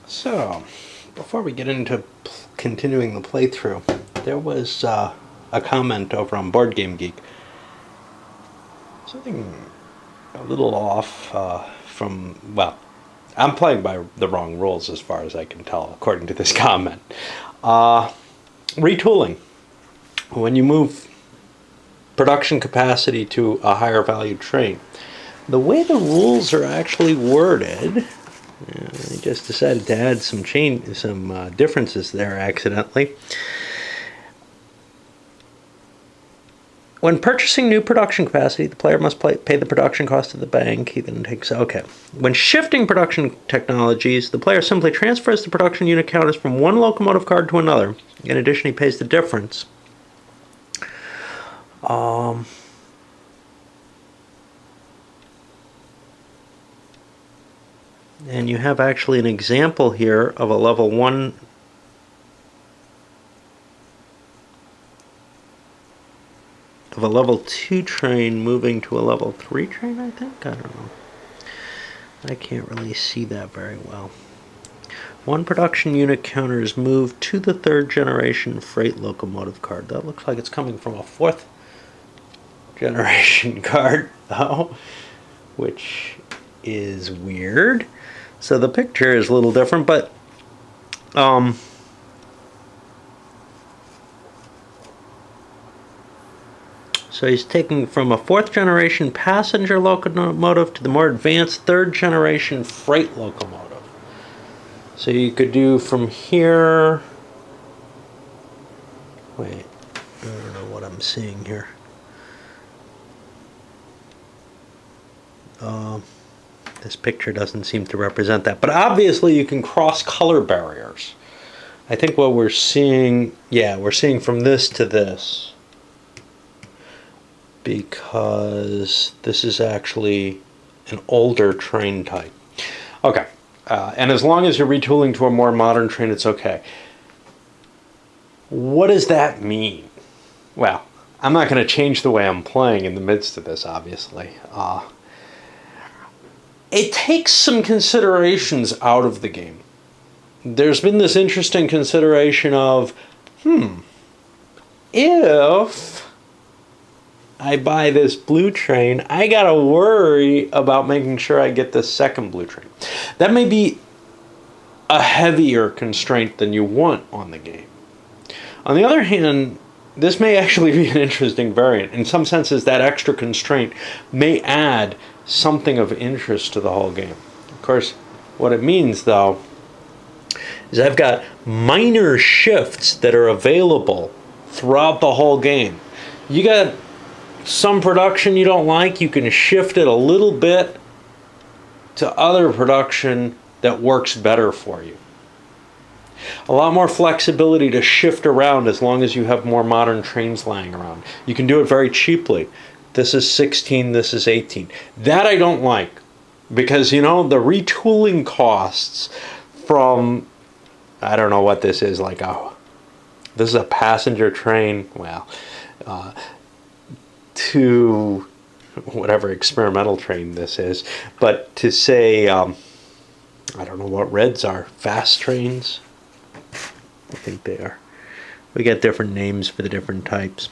So, before we get into continuing the playthrough, there was a comment over on Board Game Geek. Something a little off from, well, I'm playing by the wrong rules as far as I can tell, according to this comment. Retooling. When you move production capacity to a higher value train, the way the rules are actually worded, I just decided to add some differences there accidentally. When purchasing new production capacity, the player must pay the production cost to the bank. He then takes... Okay. When shifting production technologies, the player simply transfers the production unit counters from one locomotive card to another. In addition, he pays the difference. And you have actually an example here of a level 1 of a level 2 train moving to a level 3 train, I think? I don't know. I can't really see that very well. One production unit counter is moved to the 3rd generation freight locomotive card. That looks like it's coming from a 4th generation card, though, which is weird. So the picture is a little different, but so he's taking from a 4th generation passenger locomotive to the more advanced 3rd generation freight locomotive. So you could do from here. Wait, I don't know what I'm seeing here. This picture doesn't seem to represent that, but obviously you can cross color barriers. I think what we're seeing, we're seeing from this to this, because this is actually an older train type. Okay, and as long as you're retooling to a more modern train, it's okay. What does that mean? Well, I'm not going to change the way I'm playing in the midst of this, obviously. It takes some considerations out of the game. There's been this interesting consideration of, if I buy this blue train, I gotta worry about making sure I get this second blue train. That may be a heavier constraint than you want on the game. On the other hand, this may actually be an interesting variant. In some senses, that extra constraint may add something of interest to the whole game. Of course, what it means, though, is I've got minor shifts that are available throughout the whole game. You got some production you don't like, you can shift it a little bit to other production that works better for you. A lot more flexibility to shift around as long as you have more modern trains lying around. You can do it very cheaply. This is 16, this is 18. That I don't like, because, the retooling costs from, I don't know what this is, like, this is a passenger train, to whatever experimental train this is, but to say, I don't know what reds are, fast trains? I think they are. We got different names for the different types.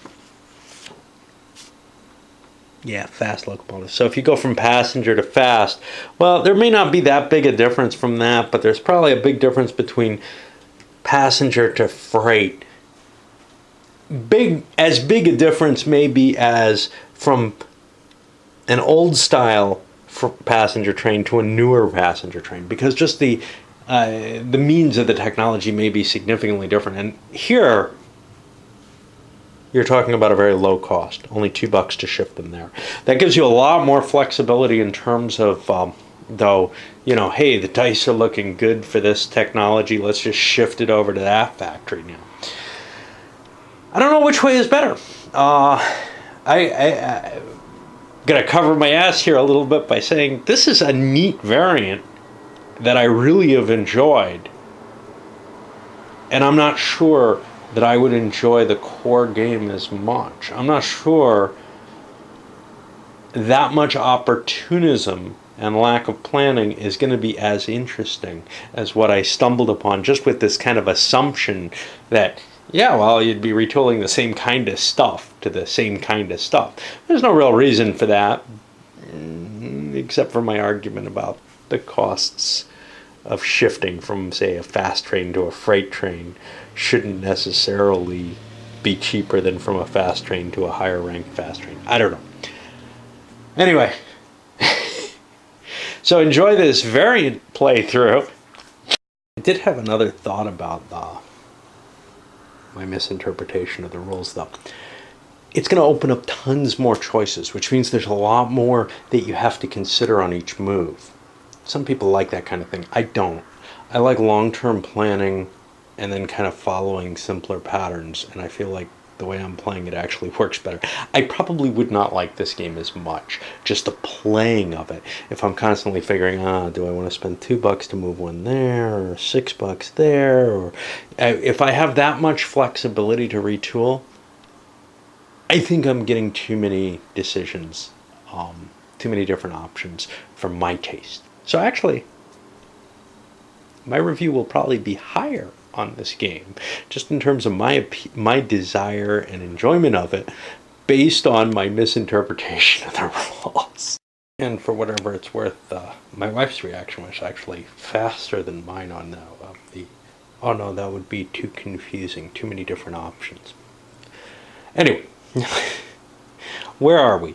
Yeah, fast locomotives. So if you go from passenger to fast, well, there may not be that big a difference from that, but there's probably a big difference between passenger to freight. As big a difference maybe as from an old style passenger train to a newer passenger train, because just the means of the technology may be significantly different. And here, you're talking about a very low cost, only $2 to shift them there. That gives you a lot more flexibility in terms of, hey, the dice are looking good for this technology, let's just shift it over to that factory now. I don't know which way is better. I gonna cover my ass here a little bit by saying this is a neat variant that I really have enjoyed, and I'm not sure that I would enjoy the core game as much. I'm not sure that much opportunism and lack of planning is going to be as interesting as what I stumbled upon just with this kind of assumption that, yeah, well, you'd be retooling the same kind of stuff to the same kind of stuff. There's no real reason for that, except for my argument about the costs of shifting from, say, a fast train to a freight train shouldn't necessarily be cheaper than from a fast train to a higher ranked fast train. I don't know. Anyway, so enjoy this variant playthrough. I did have another thought about my misinterpretation of the rules, though. It's going to open up tons more choices, which means there's a lot more that you have to consider on each move. Some people like that kind of thing. I don't. I like long-term planning and then kind of following simpler patterns, and I feel like the way I'm playing it actually works better. I probably would not like this game as much, just the playing of it, if I'm constantly figuring, do I want to spend $2 to move one there, or $6 there, or if I have that much flexibility to retool, I think I'm getting too many decisions, too many different options for my taste. So actually, my review will probably be higher on this game, just in terms of my desire and enjoyment of it, based on my misinterpretation of the rules. And for whatever it's worth, my wife's reaction was actually faster than mine on the, oh no, that would be too confusing, too many different options. Anyway, where are we?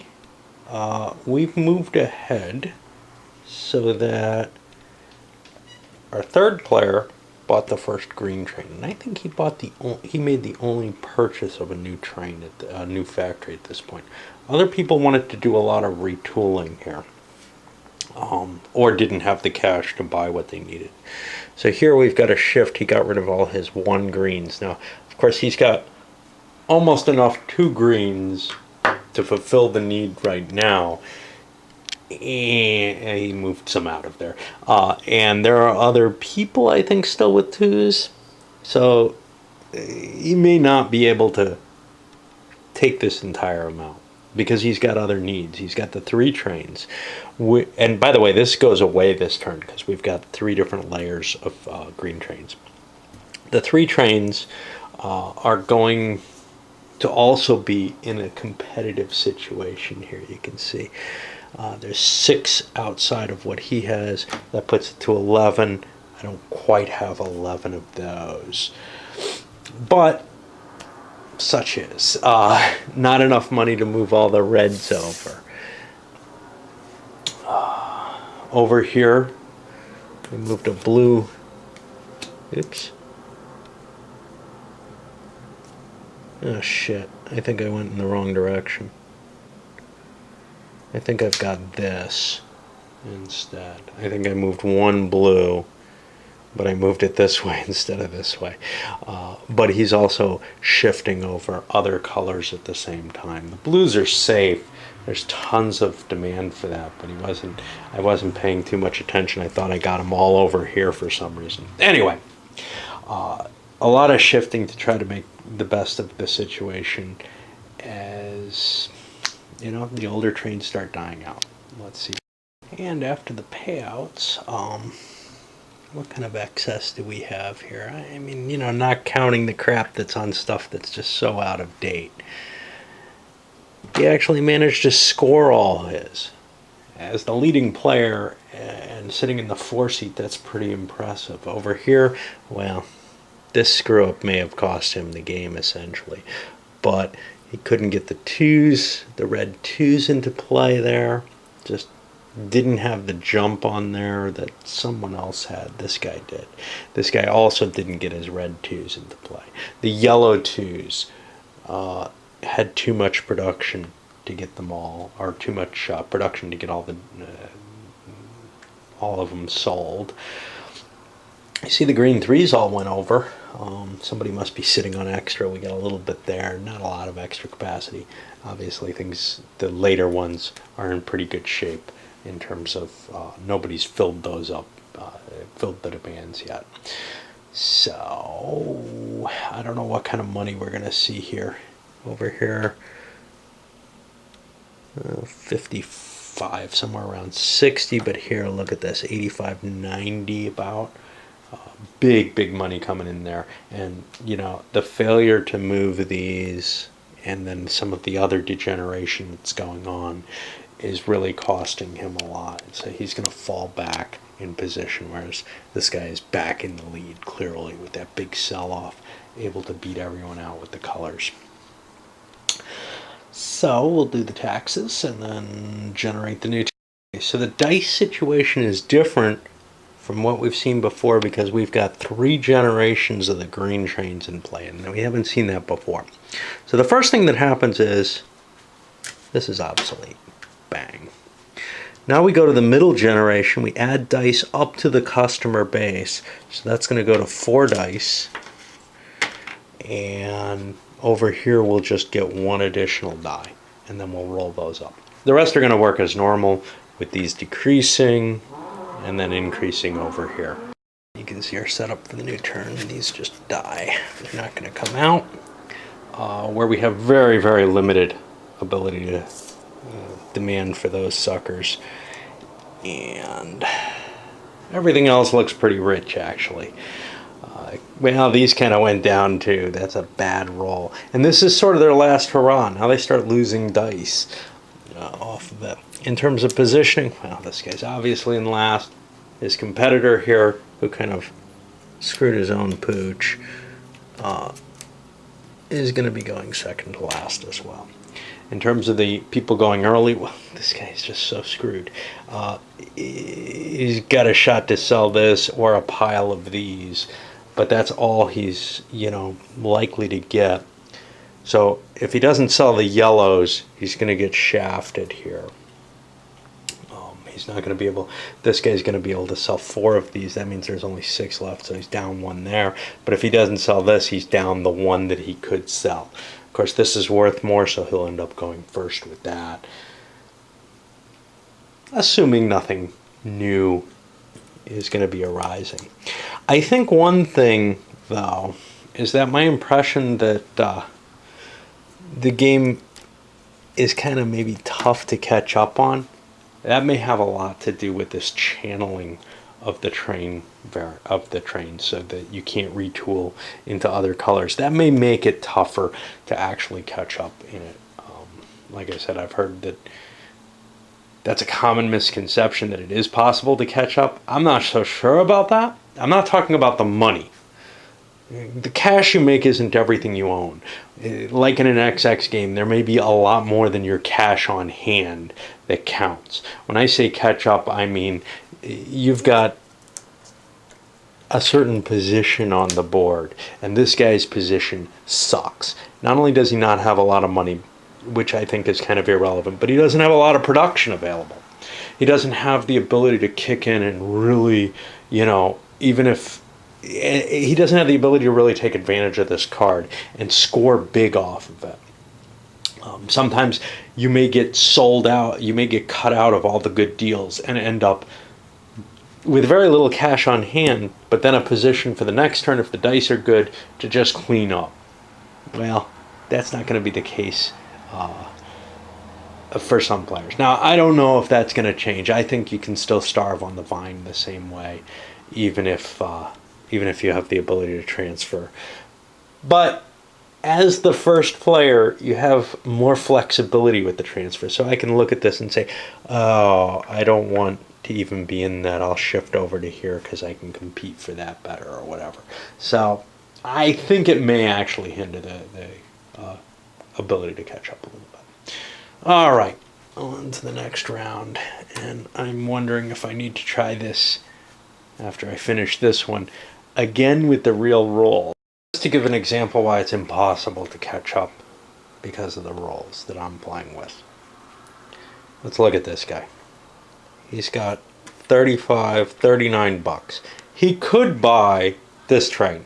We've moved ahead so that our third player bought the first green train, and I think he made the only purchase of a new train at a new factory at this point. Other people wanted to do a lot of retooling here, or didn't have the cash to buy what they needed. So here we've got a shift. He got rid of all his 1 greens. Now, of course, he's got almost enough 2 greens to fulfill the need right now. And he moved some out of there. And there are other people, I think, still with 2s. So he may not be able to take this entire amount because he's got other needs. He's got the 3 trains. And by the way, this goes away this turn because we've got 3 different layers of green trains. The 3 trains are going to also be in a competitive situation here, you can see. There's 6 outside of what he has. That puts it to 11. I don't quite have 11 of those. But such is. Not enough money to move all the reds over. Over here, we moved a blue. Oops. Oh shit, I think I went in the wrong direction. I think I've got this instead. I think I moved 1 blue, but I moved it this way instead of this way. But he's also shifting over other colors at the same time. The blues are safe. There's tons of demand for that, but I wasn't paying too much attention. I thought I got them all over here for some reason. Anyway, a lot of shifting to try to make the best of the situation as, you know, the older trains start dying out. Let's see. And after the payouts, what kind of excess do we have here? I mean, you know, not counting the crap that's on stuff that's just so out of date. He actually managed to score all his. As the leading player and sitting in the 4 seat, that's pretty impressive. Over here, well, this screw-up may have cost him the game, essentially. But he couldn't get the 2s, the red 2s into play there. Just didn't have the jump on there that someone else had. This guy did. This guy also didn't get his red 2s into play. The yellow 2s had too much production to get them all, or too much production to get all of them sold. You see the green 3s all went over. Somebody must be sitting on extra. We got a little bit there, not a lot of extra capacity. Obviously the later ones are in pretty good shape in terms of nobody's filled those up, filled the demands yet. So I don't know what kind of money we're gonna see here. Over here, 54 85, somewhere around 60, but here, look at this, 85, 90 about. Big money coming in there. And, you know, the failure to move these and then some of the other degeneration that's going on is really costing him a lot. So he's going to fall back in position, whereas this guy is back in the lead clearly with that big sell-off, able to beat everyone out with the colors. So we'll do the taxes and then generate the new tax. So the dice situation is different from what we've seen before because we've got 3 generations of the green trains in play, and we haven't seen that before. So the first thing that happens is this is obsolete. Bang. Now we go to the middle generation. We add dice up to the customer base. So that's going to go to 4 dice. And over here we'll just get 1 additional die. And then we'll roll those up. The rest are going to work as normal with these decreasing and then increasing over here. You can see our setup for the new turn. These just die. They're not going to come out. Where we have very limited ability to demand for those suckers. And everything else looks pretty rich, actually. Well, these kind of went down too. That's a bad roll. And this is sort of their last hurrah. Now they start losing dice off of it. In terms of positioning, well, this guy's obviously in last. His competitor here, who kind of screwed his own pooch, is going to be going second to last as well. In terms of the people going early, well, this guy's just so screwed. He's got a shot to sell this or a pile of these, but that's all he's, you know, likely to get. So if he doesn't sell the yellows, he's going to get shafted here. He's not going to be able, this guy's going to be able to sell 4 of these. That means there's only 6 left, so he's down 1 there. But if he doesn't sell this, he's down the 1 that he could sell. Of course, this is worth more, so he'll end up going first with that. Assuming nothing new is going to be arising. I think one thing, though, is that my impression that the game is kind of maybe tough to catch up on. That may have a lot to do with this channeling of the train so that you can't retool into other colors. That may make it tougher to actually catch up in it. Like I said, I've heard that that's a common misconception that it is possible to catch up. I'm not so sure about that. I'm not talking about the money. The cash you make isn't everything you own. Like in an XX game, there may be a lot more than your cash on hand that counts. When I say catch up, I mean you've got a certain position on the board, and this guy's position sucks. Not only does he not have a lot of money, which I think is kind of irrelevant, but he doesn't have a lot of production available. He doesn't have the ability to kick in and really, you know, even if he doesn't have the ability to really take advantage of this card and score big off of it. Sometimes you may get sold out, you may get cut out of all the good deals and end up with very little cash on hand, but then a position for the next turn, if the dice are good, to just clean up. Well, that's not going to be the case for some players. Now, I don't know if that's going to change. I think you can still starve on the vine the same way, even if you have the ability to transfer. But as the first player, you have more flexibility with the transfer. So I can look at this and say, oh, I don't want to even be in that. I'll shift over to here because I can compete for that better or whatever. So I think it may actually hinder the ability to catch up a little bit. All right, on to the next round. And I'm wondering if I need to try this after I finish this one again with the real roll. Just to give an example why it's impossible to catch up because of the rolls that I'm playing with. Let's look at this guy. He's got 35, 39 bucks. He could buy this train.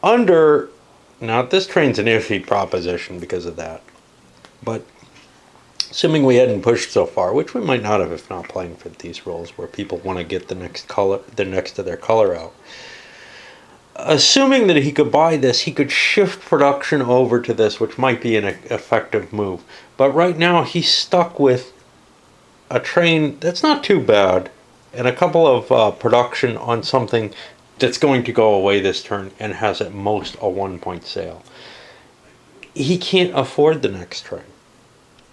Now this train's an iffy proposition because of that. But assuming we hadn't pushed so far, which we might not have if not playing for these rolls where people want to get the next to their color out. assuming that he could buy this, he could shift production over to this, which might be an effective move. But right now, he's stuck with a train that's not too bad, and a couple of production on something that's going to go away this turn and has at most a 1-point sale. He can't afford the next train.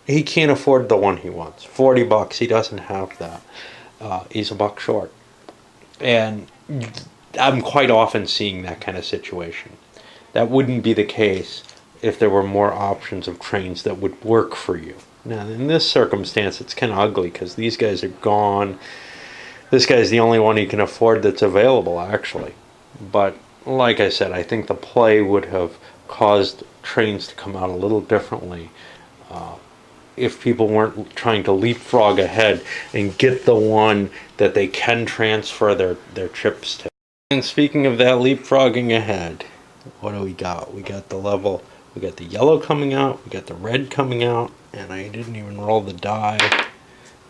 He can't afford the one he wants. $40, he doesn't have that. He's a buck short. And I'm quite often seeing that kind of situation. That wouldn't be the case if there were more options of trains that would work for you. Now, in this circumstance, it's kind of ugly because these guys are gone. This guy's the only one he can afford that's available, actually. But like I said, I think the play would have caused trains to come out a little differently if people weren't trying to leapfrog ahead and get the one that they can transfer their chips to. And speaking of that leapfrogging ahead, what do we got? We got the level, we got the yellow coming out, we got the red coming out, and I didn't even roll the die.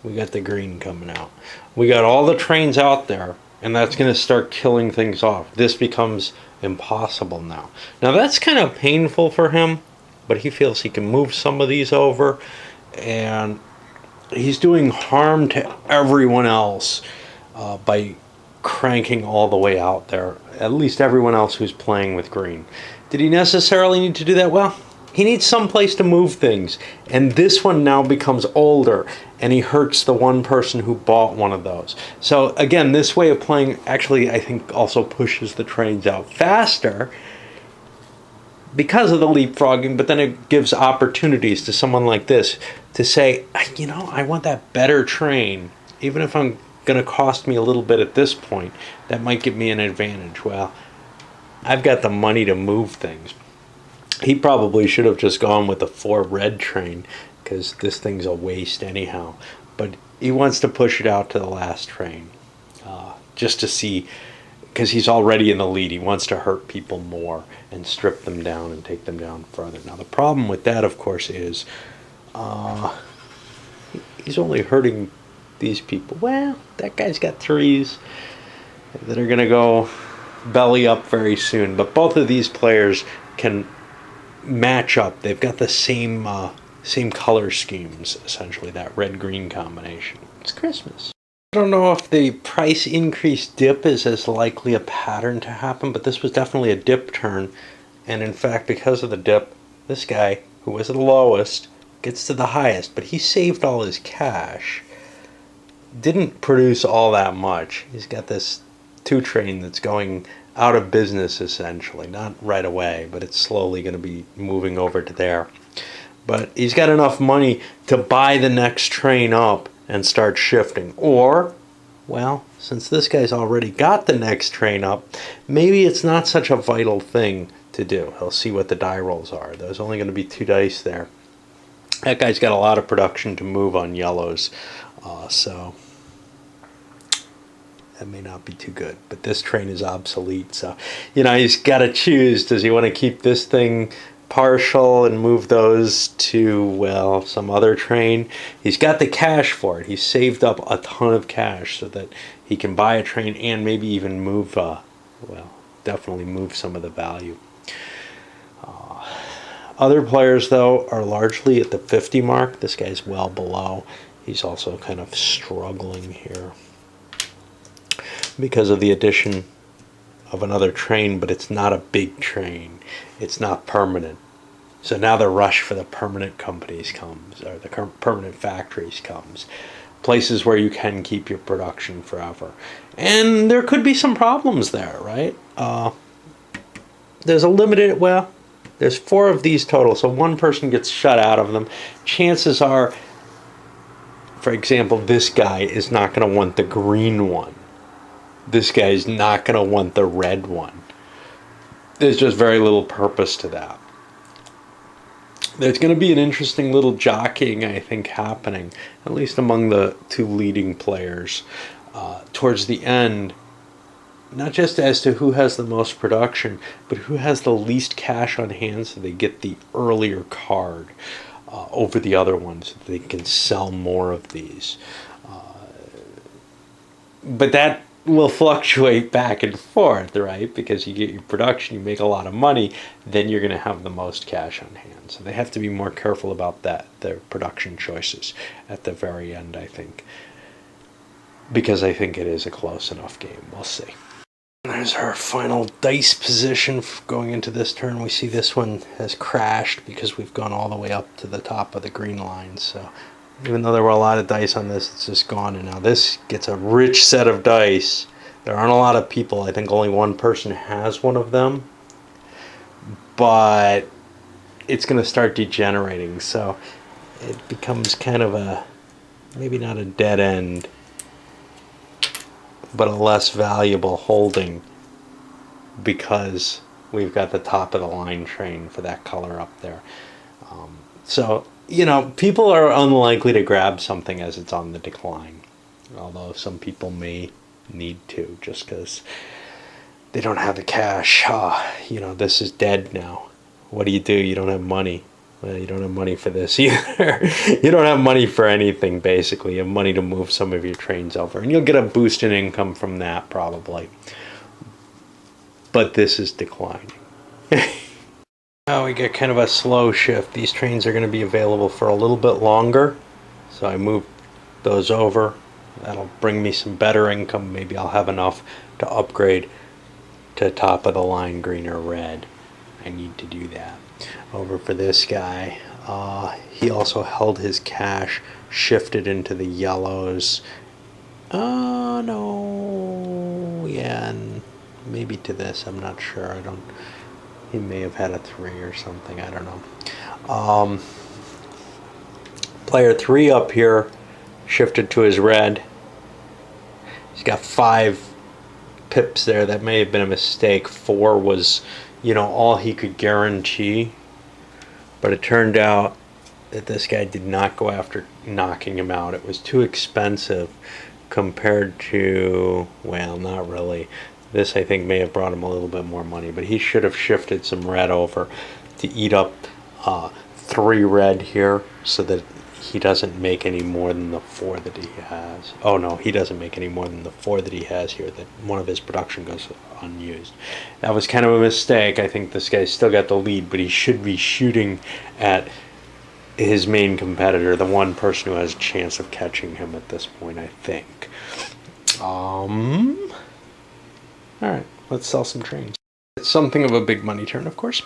We got the green coming out. We got all the trains out there, and that's going to start killing things off. This becomes impossible now. Now that's kind of painful for him, but he feels he can move some of these over, and he's doing harm to everyone else by cranking all the way out there, at least everyone else who's playing with green. Did he necessarily need to do that? Well, he needs some place to move things, and this one now becomes older, and he hurts the one person who bought one of those. So again, this way of playing actually, I think, also pushes the trains out faster because of the leapfrogging, but then it gives opportunities to someone like this to say, you know, I want that better train, even if I'm going to cost me a little bit at this point, that might give me an advantage. Well, I've got the money to move things. He probably should have just gone with the 4 red train, because this thing's a waste anyhow. But he wants to push it out to the last train, just to see, because he's already in the lead. He wants to hurt people more and strip them down and take them down further. Now the problem with that, of course, is he's only hurting these people. Well, that guy's got 3s that are going to go belly up very soon. But both of these players can match up. They've got the same color schemes, essentially, that red-green combination. It's Christmas. I don't know if the price increase dip is as likely a pattern to happen, but this was definitely a dip turn. And in fact, because of the dip, this guy, who was the lowest, gets to the highest, but he saved all his cash. Didn't produce all that much. He's got this 2 train that's going out of business, essentially. Not right away, but it's slowly going to be moving over to there. But he's got enough money to buy the next train up and start shifting. Or, well, since this guy's already got the next train up, maybe it's not such a vital thing to do. He'll see what the die rolls are. There's only going to be 2 dice there. That guy's got a lot of production to move on yellows, so that may not be too good. But this train is obsolete, so, you know, he's got to choose. Does he want to keep this thing partial and move those to, well, some other train? He's got the cash for it. He's saved up a ton of cash so that he can buy a train and maybe even move, well, definitely move some of the value. Other players, though, are largely at the 50 mark. This guy's well below. He's also kind of struggling here because of the addition of another train, but it's not a big train. It's not permanent. So now the rush for the permanent companies comes, or the permanent factories comes. Places where you can keep your production forever. And there could be some problems there, right? There's a limited, well, there's 4 of these total, so one person gets shut out of them. Chances are, for example, this guy is not going to want the green one. This guy's not going to want the red one. There's just very little purpose to that. There's going to be an interesting little jockeying, I think, happening, at least among the 2 leading players, towards the end. Not just as to who has the most production, but who has the least cash on hand so they get the earlier card over the other ones, so they can sell more of these. But that will fluctuate back and forth, right? Because you get your production, you make a lot of money, then you're going to have the most cash on hand. So they have to be more careful about that, their production choices at the very end, I think. Because I think it is a close enough game. We'll see. There's our final dice position going into this turn. We see this one has crashed because we've gone all the way up to the top of the green line. So even though there were a lot of dice on this, it's just gone. And now this gets a rich set of dice. There aren't a lot of people. I think only one person has one of them. But it's going to start degenerating. So it becomes kind of a, maybe not a dead end, but a less valuable holding because we've got the top of the line train for that color up there. So, you know, people are unlikely to grab something as it's on the decline, although some people may need to just because they don't have the cash. You know, this is dead now. What do? You don't have money. Well, you don't have money for this either. You don't have money for anything, basically. You have money to move some of your trains over. And you'll get a boost in income from that, probably. But this is declining. Now we get kind of a slow shift. These trains are going to be available for a little bit longer. So I moved those over. That'll bring me some better income. Maybe I'll have enough to upgrade to top of the line green or red. I need to do that. Over for this guy, he also held his cash, shifted into the yellows. Oh no, yeah, and maybe to this, I'm not sure. He may have had a 3 or something, I don't know. Player 3 up here shifted to his red. He's got 5 pips there. That may have been a mistake. 4 was, you know, all he could guarantee. But it turned out that this guy did not go after knocking him out. It was too expensive compared to, well, not really. This, I think, may have brought him a little bit more money. But he should have shifted some red over to eat up 3 red here so that he doesn't make any more than the 4 that he has. Oh, no, he doesn't make any more than the 4 that he has here, that one of his production goes unused. That was kind of a mistake. I think this guy's still got the lead, but he should be shooting at his main competitor, the one person who has a chance of catching him at this point, I think. All right, let's sell some trains. It's something of a big money turn, of course.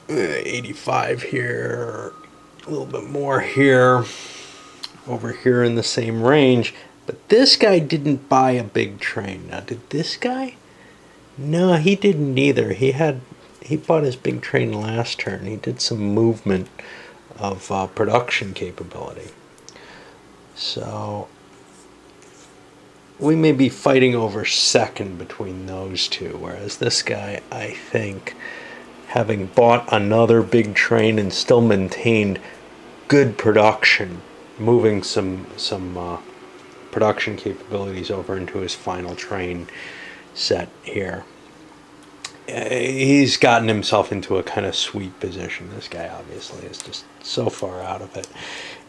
85 here. A little bit more here, over here in the same range. But this guy didn't buy a big train. Now, did this guy? No, he didn't either. He bought his big train last turn. He did some movement of production capability. So we may be fighting over second between those two, whereas this guy, I think, having bought another big train and still maintained good production, moving some production capabilities over into his final train set here. He's gotten himself into a kind of sweet position. This guy obviously is just so far out of it.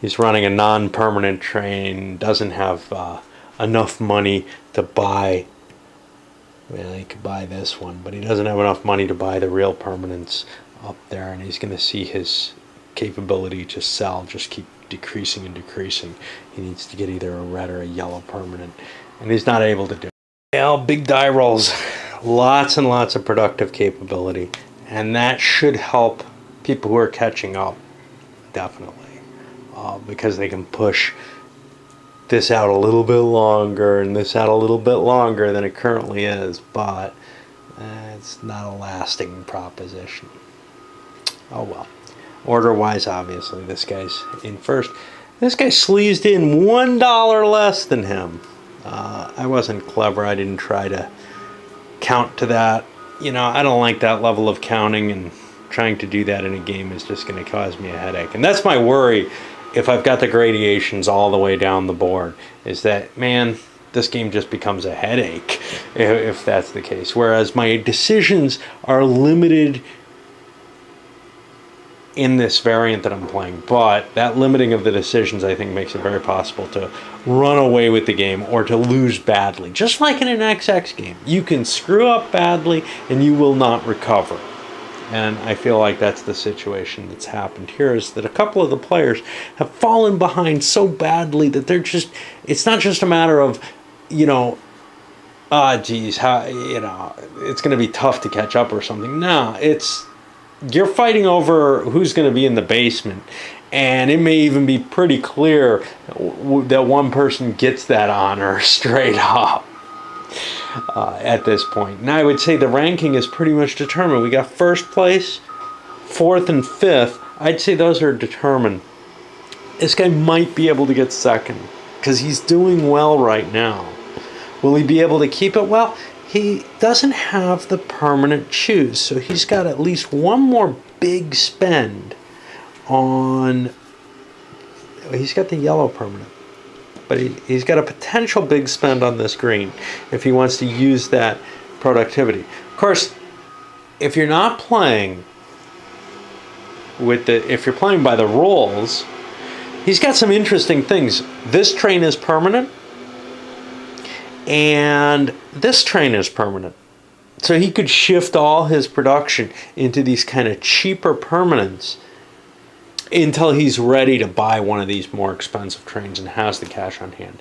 He's running a non-permanent train, doesn't have enough money to buy. Well, he could buy this one, but he doesn't have enough money to buy the real permanents up there, and he's going to see his capability to sell just keep decreasing and decreasing. He needs to get either a red or a yellow permanent, and he's not able to do it. Well, big die rolls, lots and lots of productive capability, and that should help people who are catching up, definitely, because they can push this out a little bit longer and this out a little bit longer than it currently is, but it's not a lasting proposition. Oh well. Order-wise, obviously, this guy's in first. This guy sleazed in $1 less than him. I wasn't clever. I didn't try to count to that. You know, I don't like that level of counting, and trying to do that in a game is just going to cause me a headache. And that's my worry if I've got the gradations all the way down the board, is that, man, this game just becomes a headache if that's the case. Whereas my decisions are limited in this variant that I'm playing, but that limiting of the decisions, I think, makes it very possible to run away with the game or to lose badly. Just like in an XX game, you can screw up badly and you will not recover. And I feel like that's the situation that's happened here, is that a couple of the players have fallen behind so badly that they're just, it's not just a matter of, geez, how, it's going to be tough to catch up or something. No, it's, you're fighting over who's going to be in the basement, and it may even be pretty clear that one person gets that honor straight up at this point. And I would say the ranking is pretty much determined. We got first place, fourth, and fifth. I'd say those are determined. This guy might be able to get second because he's doing well right now. Will he be able to keep it? Well, he doesn't have the permanent shoes, so he's got at least one more big spend on... He's got the yellow permanent, but he's got a potential big spend on this green if he wants to use that productivity. Of course, if you're not playing with if you're playing by the rules, he's got some interesting things. This train is permanent, and this train is permanent. So he could shift all his production into these kind of cheaper permanents until he's ready to buy one of these more expensive trains and has the cash on hand.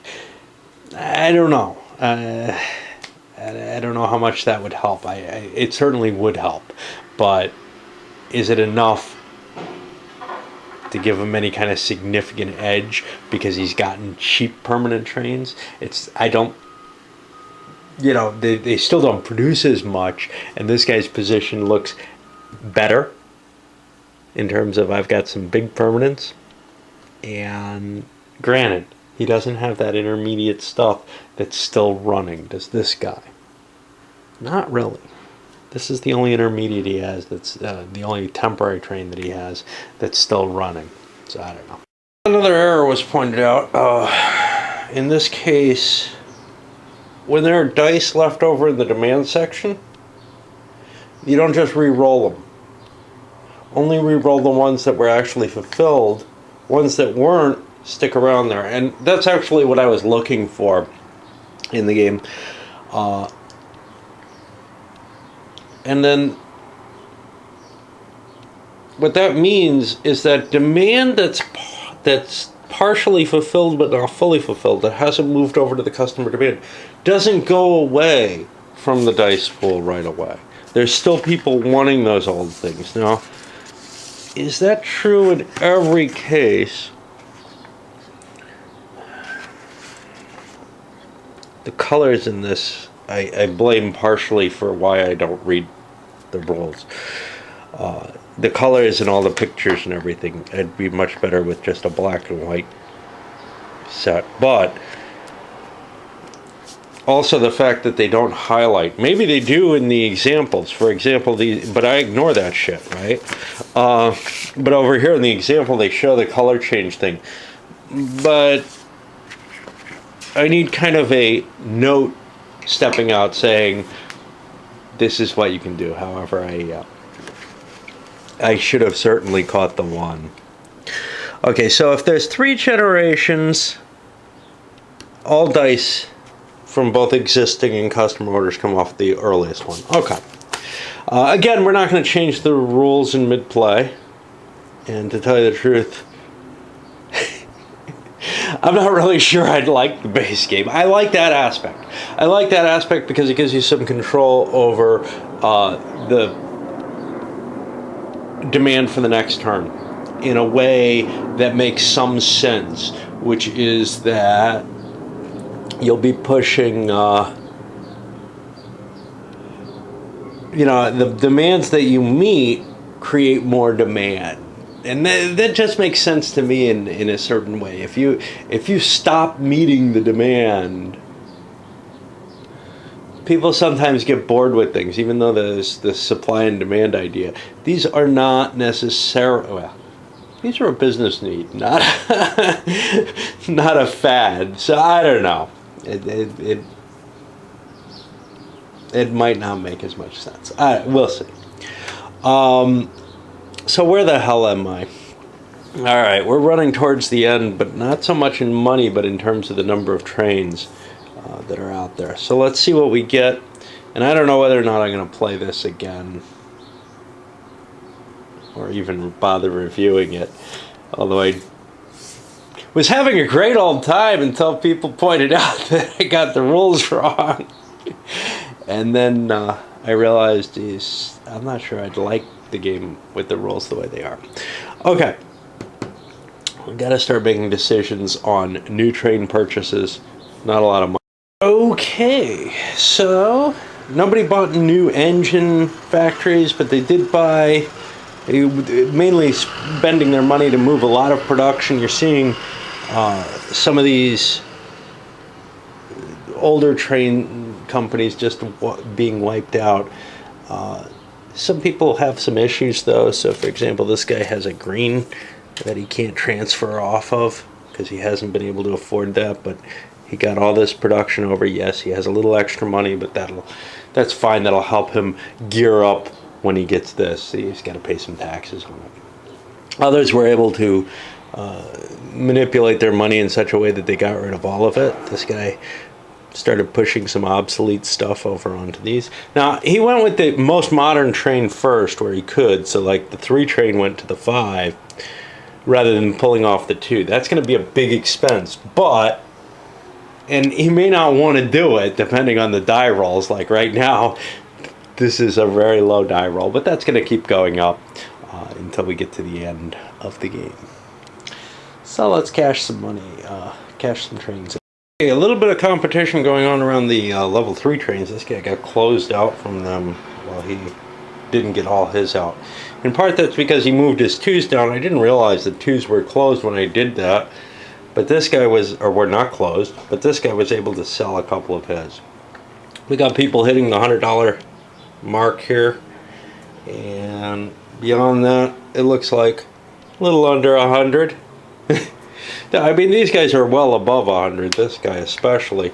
I don't know. I don't know how much that would help. It certainly would help. But is it enough to give him any kind of significant edge because he's gotten cheap permanent trains? They still don't produce as much, and this guy's position looks better in terms of I've got some big permanents, and granted, he doesn't have that intermediate stuff that's still running. Does this guy? Not really. This is the only intermediate he has that's the only temporary train that he has that's still running. So I don't know. Another error was pointed out. In this case, when there are dice left over in the demand section, you don't just re-roll them. Only re-roll the ones that were actually fulfilled. Ones that weren't, stick around there. And that's actually what I was looking for in the game. And then what that means is that demand that's partially fulfilled but not fully fulfilled, that hasn't moved over to the customer demand, doesn't go away from the dice pool right away. There's still people wanting those old things. Now, is that true in every case? The colors in this, I blame partially for why I don't read the rules. The colors and all the pictures and everything, it'd be much better with just a black and white set. But also the fact that they don't highlight. Maybe they do in the examples. For example, but I ignore that shit, right? But over here in the example, they show the color change thing. But I need kind of a note stepping out saying, this is what you can do. However, I should have certainly caught the one. Okay, so if there's 3 generations, all dice from both existing and custom orders come off the earliest one. Okay. Again, we're not going to change the rules in mid-play. And to tell you the truth, I'm not really sure I'd like the base game. I like that aspect. I like that aspect because it gives you some control over the demand for the next turn in a way that makes some sense, which is that you'll be pushing the demands that you meet create more demand. And that just makes sense to me in a certain way. If you stop meeting the demand, people sometimes get bored with things, even though there's the supply and demand idea. These are not necessarily, well, these are a business need, not not a fad. So I don't know. It might not make as much sense. We'll see. So where the hell am I? All right, we're running towards the end, but not so much in money, but in terms of the number of trains that are out there. So let's see what we get. And I don't know whether or not I'm going to play this again or even bother reviewing it. Although I was having a great old time until people pointed out that I got the rules wrong. And then I realized, geez, I'm not sure I'd like the game with the rules the way they are. Okay. We've got to start making decisions on new train purchases. Not a lot of money. Okay, so nobody bought new engine factories, but they did buy, mainly spending their money to move a lot of production. You're seeing some of these older train companies just being wiped out. Some people have some issues though. So for example, this guy has a green that he can't transfer off of because he hasn't been able to afford that, but he got all this production over. Yes, he has a little extra money, but that's fine. That'll help him gear up when he gets this. He's got to pay some taxes on it. Others were able to manipulate their money in such a way that they got rid of all of it. This guy started pushing some obsolete stuff over onto these. Now, he went with the most modern train first where he could. So like the 3 train went to the 5 rather than pulling off the 2. That's going to be a big expense, but, and he may not want to do it depending on the die rolls. Like right now, this is a very low die roll, but that's going to keep going up until we get to the end of the game. So let's cash some money, cash some trains. Okay, a little bit of competition going on around the level 3 trains. This guy got closed out from them while he didn't get all his out. In part that's because he moved his 2s down. I didn't realize the 2s were closed when I did that. But this guy was, or were not closed, but this guy was able to sell a couple of his. We got people hitting the $100 mark here. And beyond that, it looks like a little under 100. I mean, these guys are well above 100, this guy especially.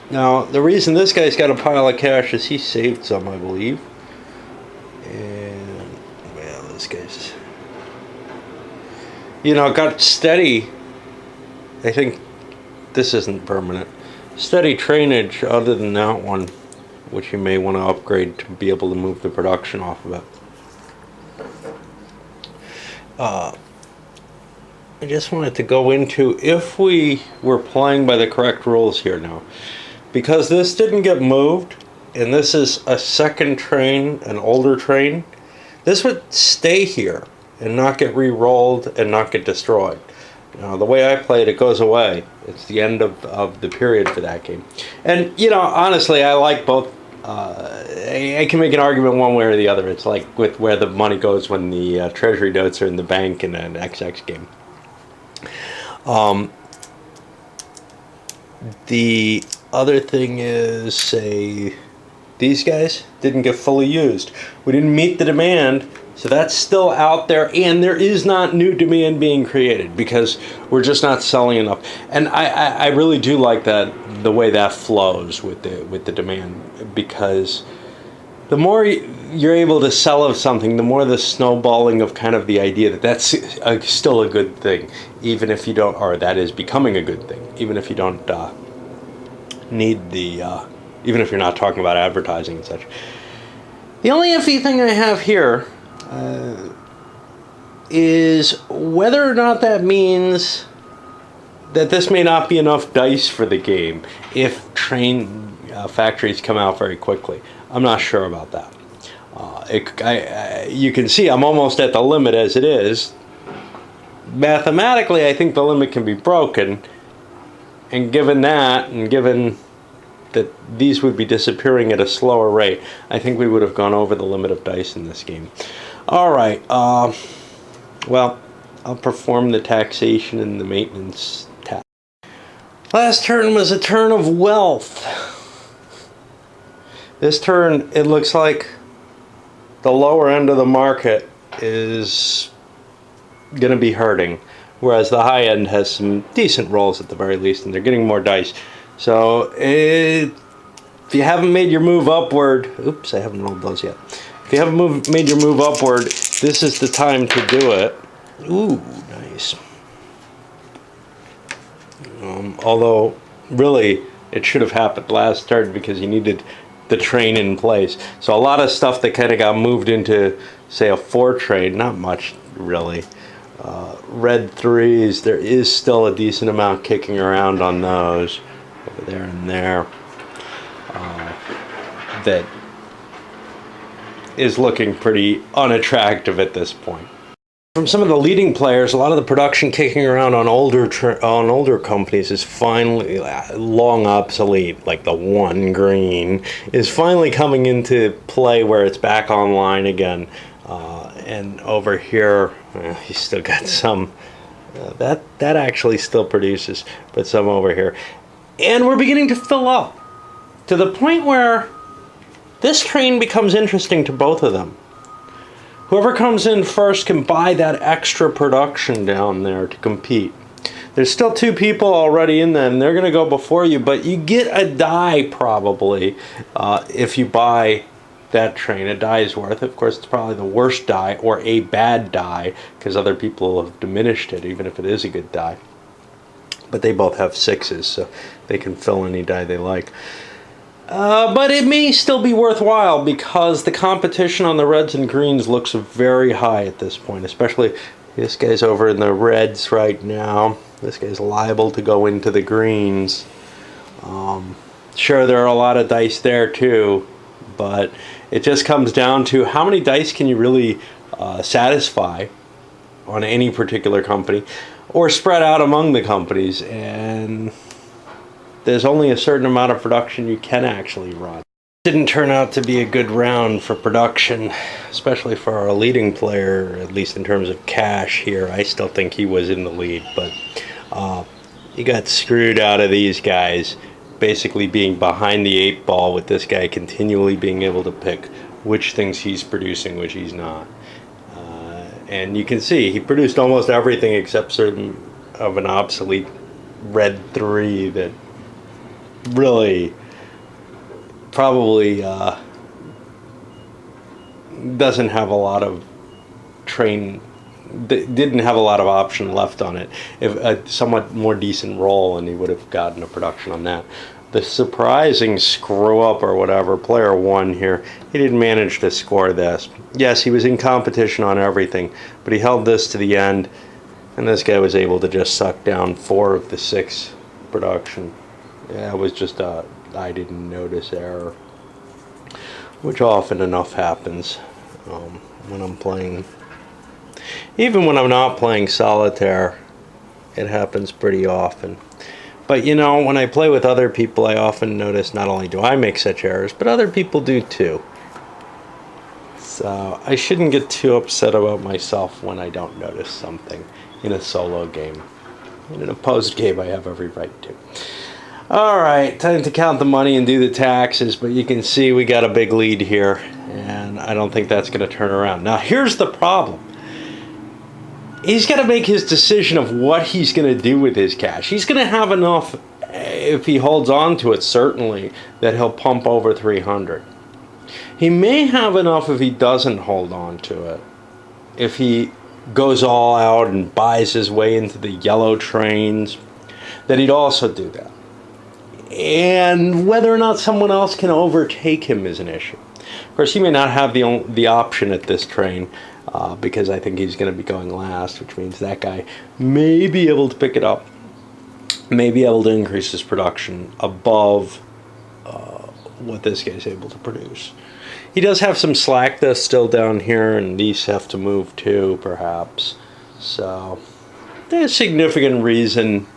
Now, the reason this guy's got a pile of cash is he saved some, I believe. And, well, this guy's, you know, got steady. I think this isn't permanent. Steady trainage other than that one, which you may want to upgrade to be able to move the production off of it. I just wanted to go into if we were playing by the correct rules here now. Because this didn't get moved, and this is a second train, an older train, this would stay here and not get re-rolled and not get destroyed. Now, the way I play it, it goes away. It's the end of the period for that game. And, you know, honestly, I like both. I can make an argument one way or the other. It's like with where the money goes when the treasury notes are in the bank in an XX game. The other thing is, say, these guys didn't get fully used. We didn't meet the demand, so that's still out there, and there is not new demand being created because we're just not selling enough. And I really do like that, the way that flows with the demand, because the more you're able to sell of something, the more the snowballing of kind of the idea that that's still a good thing, even if you don't, or that is becoming a good thing, even if you don't need the, even if you're not talking about advertising and such. The only iffy thing I have here is whether or not that means that this may not be enough dice for the game if train factories come out very quickly. I'm not sure about that. You can see I'm almost at the limit as it is. Mathematically, I think the limit can be broken. And given that, and given that these would be disappearing at a slower rate, I think we would have gone over the limit of dice in this game. All right. Well, I'll perform the taxation and the maintenance tax. Last turn was a turn of wealth. This turn, it looks like the lower end of the market is going to be hurting, whereas the high end has some decent rolls at the very least, and they're getting more dice. So if you haven't made your move upward, oops, I haven't rolled those yet. If If you haven't made your move upward, this is the time to do it. Ooh, nice. Although, really, it should have happened last turn because you needed the train in place. So a lot of stuff that kind of got moved into, say, a 4 train, not much, really. Red 3s, there is still a decent amount kicking around on those, over there and there. That is looking pretty unattractive at this point. From some of the leading players, a lot of the production kicking around on older companies is finally long obsolete. Like the 1 green is finally coming into play where it's back online again. And over here, he's still got some. That actually still produces, but some over here. And we're beginning to fill up to the point where this train becomes interesting to both of them. Whoever comes in first can buy that extra production down there to compete. There's still 2 people already in there, and they're going to go before you, but you get a die probably if you buy that train. A die is worth. Of course, it's probably the worst die or a bad die because other people have diminished it, even if it is a good die. But they both have 6s, so they can fill any die they like. But it may still be worthwhile because the competition on the reds and greens looks very high at this point, especially this guy's over in the reds right now. This guy's liable to go into the greens. Sure, there are a lot of dice there too, but it just comes down to how many dice can you really satisfy on any particular company or spread out among the companies, and there's only a certain amount of production you can actually run. It didn't turn out to be a good round for production, especially for our leading player, at least in terms of cash here. I still think he was in the lead, but he got screwed out of these guys basically being behind the 8 ball, with this guy continually being able to pick which things he's producing, which he's not. And you can see he produced almost everything except certain of an obsolete red 3 that really probably doesn't have a lot of didn't have a lot of option left on it. If a somewhat more decent roll, and he would have gotten a production on that. The surprising screw up or whatever, player 1 here, he didn't manage to score this. Yes, he was in competition on everything, but he held this to the end, and this guy was able to just suck down 4 of the 6 production. Yeah, it was just a I didn't notice error, which often enough happens when I'm playing. Even when I'm not playing solitaire, it happens pretty often. But you know, when I play with other people, I often notice not only do I make such errors, but other people do too. So I shouldn't get too upset about myself when I don't notice something in a solo game. In an opposed game, I have every right to. Alright, time to count the money and do the taxes, but you can see we got a big lead here, and I don't think that's going to turn around. Now, here's the problem. He's got to make his decision of what he's going to do with his cash. He's going to have enough, if he holds on to it, certainly, that he'll pump over 300. He may have enough if he doesn't hold on to it. If he goes all out and buys his way into the yellow trains, then he'd also do that. And whether or not someone else can overtake him is an issue. Of course, he may not have the option at this train, because I think he's going to be going last, which means that guy may be able to pick it up, may be able to increase his production above what this guy's able to produce. He does have some slack that's still down here, and these have to move too, perhaps. So there's significant reason.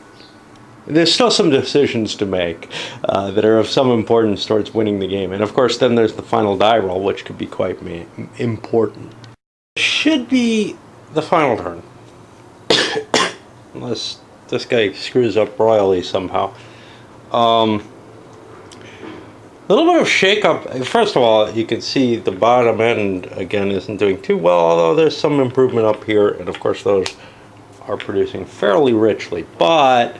There's still some decisions to make that are of some importance towards winning the game. And of course, then there's the final die roll, which could be quite important. Should be the final turn. Unless this guy screws up royally somehow. A little bit of shake-up. First of all, you can see the bottom end, again, isn't doing too well, although there's some improvement up here. And of course, those are producing fairly richly. But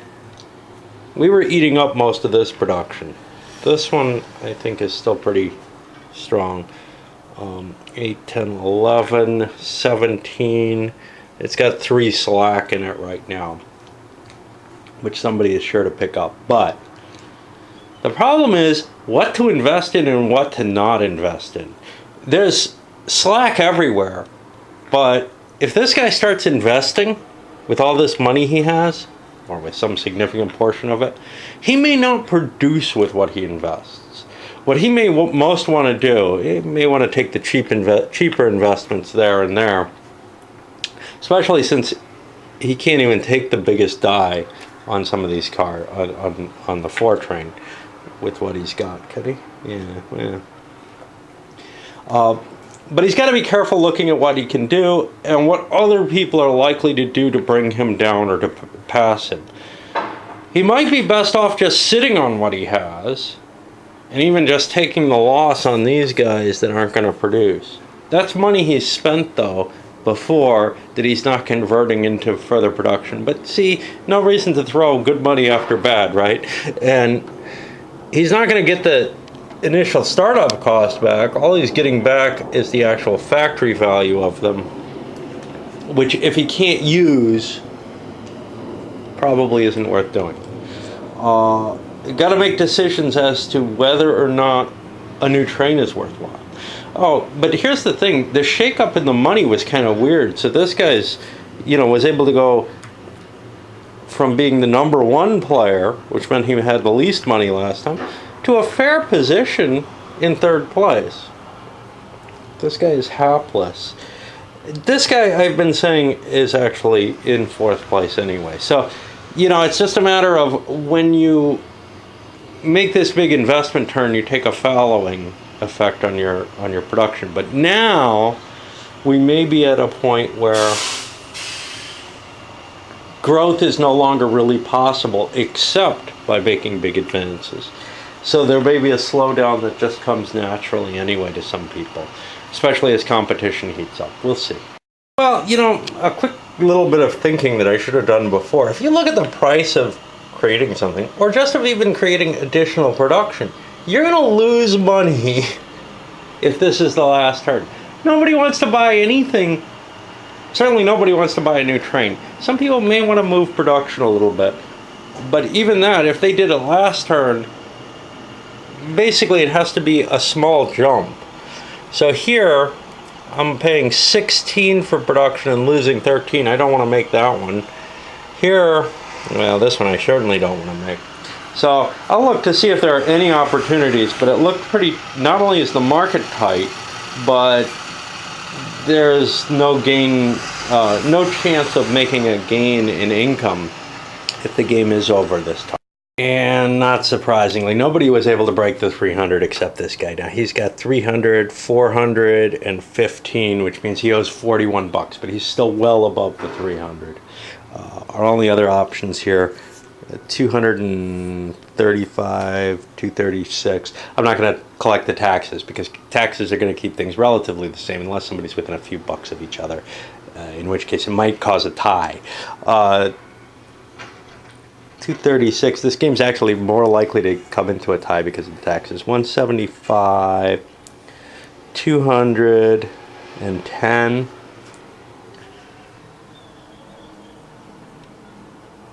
we were eating up most of this production. This one, I think, is still pretty strong. 8, 10, 11, 17. It's got 3 slack in it right now, which somebody is sure to pick up. But the problem is what to invest in and what to not invest in. There's slack everywhere, but if this guy starts investing with all this money he has, or with some significant portion of it, he may not produce with what he invests. What he may most want to do, he may want to take the cheaper investments there and there, especially since he can't even take the biggest die on some of these cars, on the 4 train with what he's got, could he? Yeah. But he's got to be careful looking at what he can do and what other people are likely to do to bring him down or to pass him. He might be best off just sitting on what he has and even just taking the loss on these guys that aren't going to produce. That's money he's spent, though, before that he's not converting into further production. But see, no reason to throw good money after bad, right? And he's not going to get the initial startup cost back. All he's getting back is the actual factory value of them, which if he can't use, probably isn't worth doing. Got to make decisions as to whether or not a new train is worthwhile. Oh, but here's the thing. The shakeup in the money was kind of weird. So this guy's, was able to go from being the number 1 player, which meant he had the least money last time, to a fair position in 3rd place. This guy is hapless. This guy, I've been saying, is actually in 4th place anyway. So, it's just a matter of when you make this big investment turn, you take a fallowing effect on your production. But now we may be at a point where growth is no longer really possible except by making big advances. So there may be a slowdown that just comes naturally anyway to some people, especially as competition heats up. We'll see. Well, a quick little bit of thinking that I should have done before. If you look at the price of creating something, or just of even creating additional production, you're going to lose money if this is the last turn. Nobody wants to buy anything. Certainly nobody wants to buy a new train. Some people may want to move production a little bit. But even that, if they did it last turn, basically it has to be a small jump. So here, I'm paying 16 for production and losing 13. I don't want to make that one. Here, well, this one I certainly don't want to make. So I'll look to see if there are any opportunities, but it looked pretty, not only is the market tight, but there's no gain, no chance of making a gain in income if the game is over this time. And not surprisingly, nobody was able to break the 300 except this guy. Now he's got 300, 415, which means he owes 41 bucks, but he's still well above the 300. Our only other options here, 235, 236. I'm not going to collect the taxes because taxes are going to keep things relatively the same unless somebody's within a few bucks of each other, in which case it might cause a tie. 236. This game's actually more likely to come into a tie because of the taxes. 175, 210,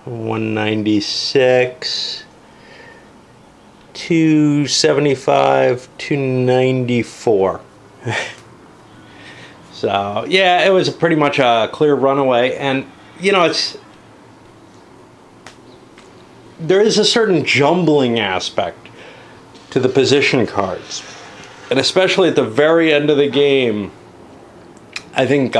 196, 275, 294. So yeah, it was pretty much a clear runaway, and there is a certain jumbling aspect to the position cards, and especially at the very end of the game, I think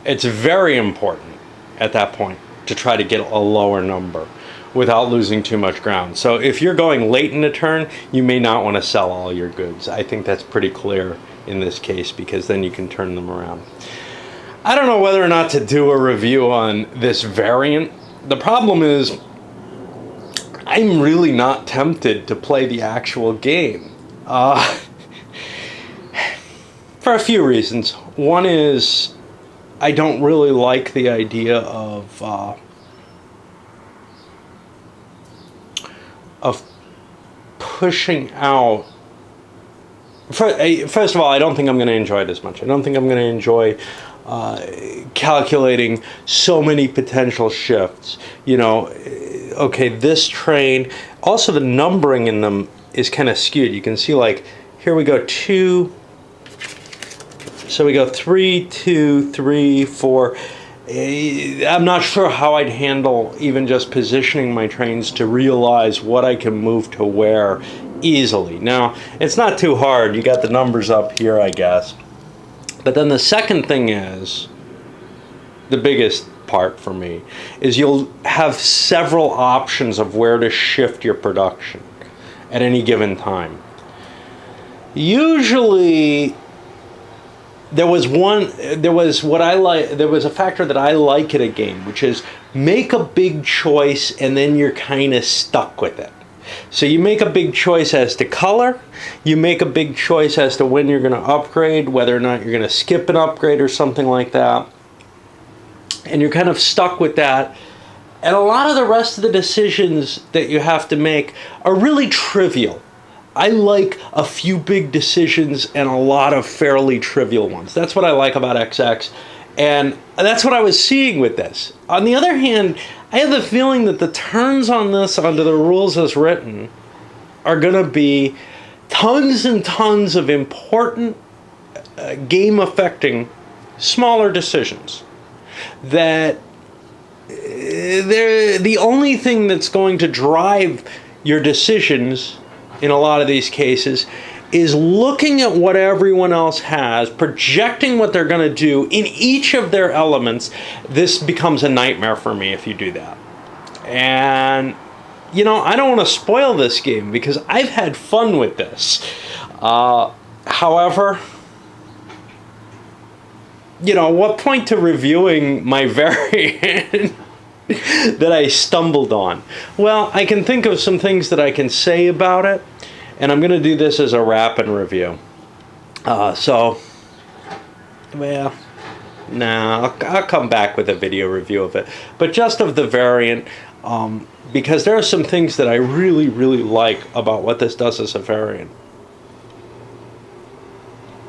it's very important at that point to try to get a lower number without losing too much ground. So if you're going late in the turn, you may not want to sell all your goods. I think that's pretty clear in this case because then you can turn them around. I don't know whether or not to do a review on this variant. The problem is I'm really not tempted to play the actual game. For a few reasons. One is I don't really like the idea of pushing out First of all, I don't think I'm going to enjoy it as much. I don't think I'm going to enjoy calculating so many potential shifts. You know, okay, this train, also the numbering in them is kind of skewed. You can see, like, here we go 2, so we go 3, 2, 3, 4. I'm not sure how I'd handle even just positioning my trains to realize what I can move to where easily. Now, it's not too hard. You got the numbers up here, I guess. But then the second thing is, the biggest part for me, is you'll have several options of where to shift your production at any given time. Usually, there was a factor that I like in a game, which is make a big choice and then you're kind of stuck with it. So you make a big choice as to color, you make a big choice as to when you're going to upgrade, whether or not you're going to skip an upgrade or something like that, and you're kind of stuck with that. And a lot of the rest of the decisions that you have to make are really trivial. I like a few big decisions and a lot of fairly trivial ones. That's what I like about XX, and that's what I was seeing with this. On the other hand, I have the feeling that the turns on this, under the rules as written, are going to be tons and tons of important game-affecting smaller decisions that they're the only thing that's going to drive your decisions in a lot of these cases is looking at what everyone else has, projecting what they're going to do in each of their elements. This becomes a nightmare for me if you do that. And, you know, I don't want to spoil this game because I've had fun with this. However, you know, what point to reviewing my variant that I stumbled on? Well, I can think of some things that I can say about it, and I'm going to do this as a rapid review. Well, nah, I'll come back with a video review of it. But just of the variant, because there are some things that I really, really like about what this does as a variant.